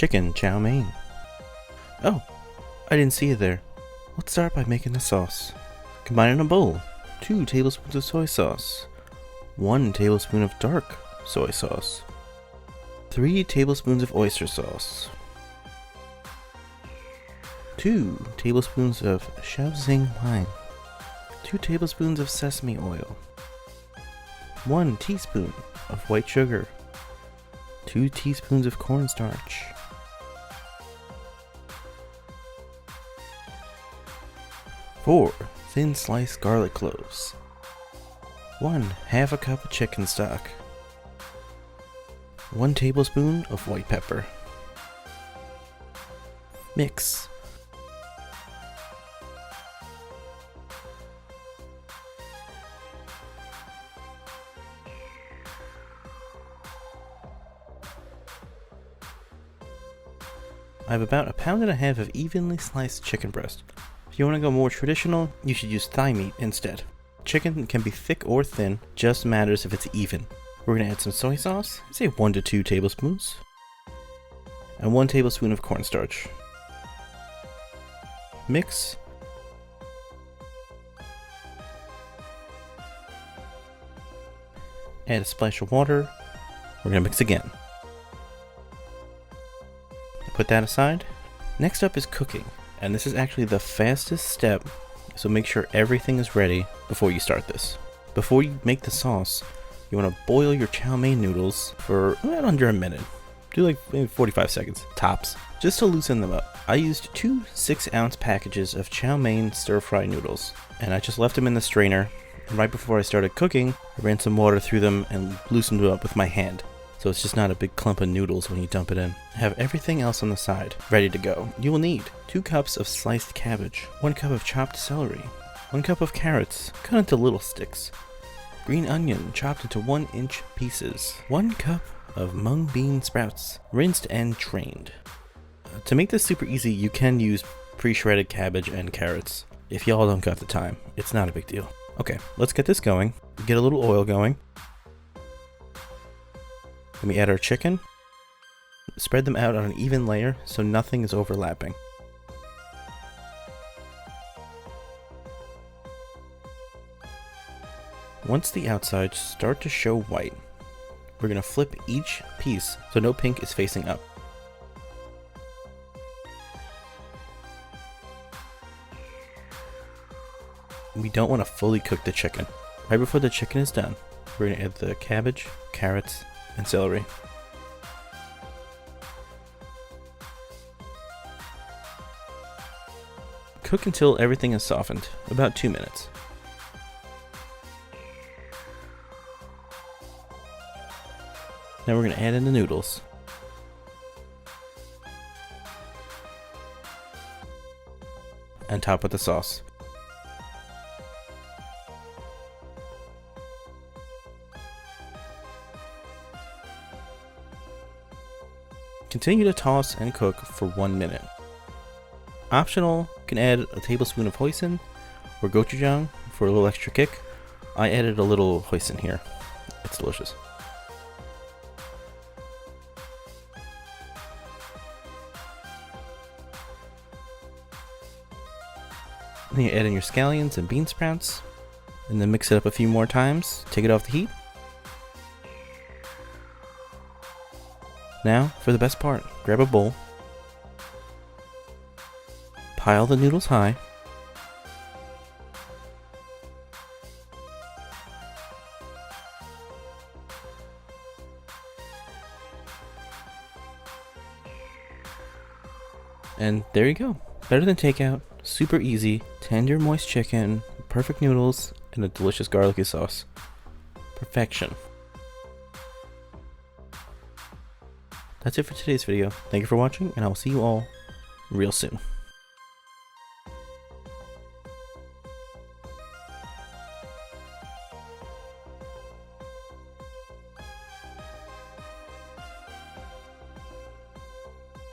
chicken chow mein. Oh, I didn't see you there. Let's start by making the sauce. Combine in a bowl 2 tablespoons of soy sauce, 1 tablespoon of dark soy sauce, 3 tablespoons of oyster sauce, 2 tablespoons of Shaoxing wine, 2 tablespoons of sesame oil, 1 teaspoon of white sugar, 2 teaspoons of cornstarch, 4 thin sliced garlic cloves, 1/2 cup of chicken stock, 1 tablespoon of white pepper. Mix. I have about 1.5 pounds of evenly sliced chicken breast. If you want to go more traditional, you should use thigh meat instead. Chicken can be thick or thin, just matters if it's even. We're going to add some soy sauce, say 1 to 2 tablespoons, and 1 tablespoon of cornstarch. Mix. Add a splash of water. We're going to mix again. Put that aside. Next up is cooking, and this is actually the fastest step, so make sure everything is ready before you start this. Before you make the sauce, you want to boil your chow mein noodles for under a minute. Do like maybe 45 seconds, tops, just to loosen them up. I used 2 6-ounce packages of chow mein stir-fry noodles, and I just left them in the strainer, and right before I started cooking, I ran some water through them and loosened them up with my hand. So it's just not a big clump of noodles when you dump it in. Have everything else on the side ready to go. You will need 2 cups of sliced cabbage, 1 cup of chopped celery, 1 cup of carrots cut into little sticks, green onion chopped into 1-inch pieces, 1 cup of mung bean sprouts, rinsed and drained. To make this super easy, you can use pre-shredded cabbage and carrots. If y'all don't got the time, it's not a big deal. Okay, let's get this going. Get a little oil going. Then we add our chicken. Spread them out on an even layer so nothing is overlapping. Once the outsides start to show white, we're going to flip each piece so no pink is facing up. We don't want to fully cook the chicken. Right before the chicken is done, we're going to add the cabbage, carrots, and celery. Cook until everything is softened, about 2 minutes. Now we're going to add in the noodles. And top with the sauce. Continue to toss and cook for 1 minute. Optional, you can add a tablespoon of hoisin or gochujang for a little extra kick. I added a little hoisin here. It's delicious. Then you add in your scallions and bean sprouts, and then mix it up a few more times. Take it off the heat. Now, for the best part, grab a bowl, pile the noodles high, and there you go. Better than takeout, super easy, tender moist chicken, perfect noodles, and a delicious garlicky sauce. Perfection. That's it for today's video. Thank you for watching, and I will see you all real soon.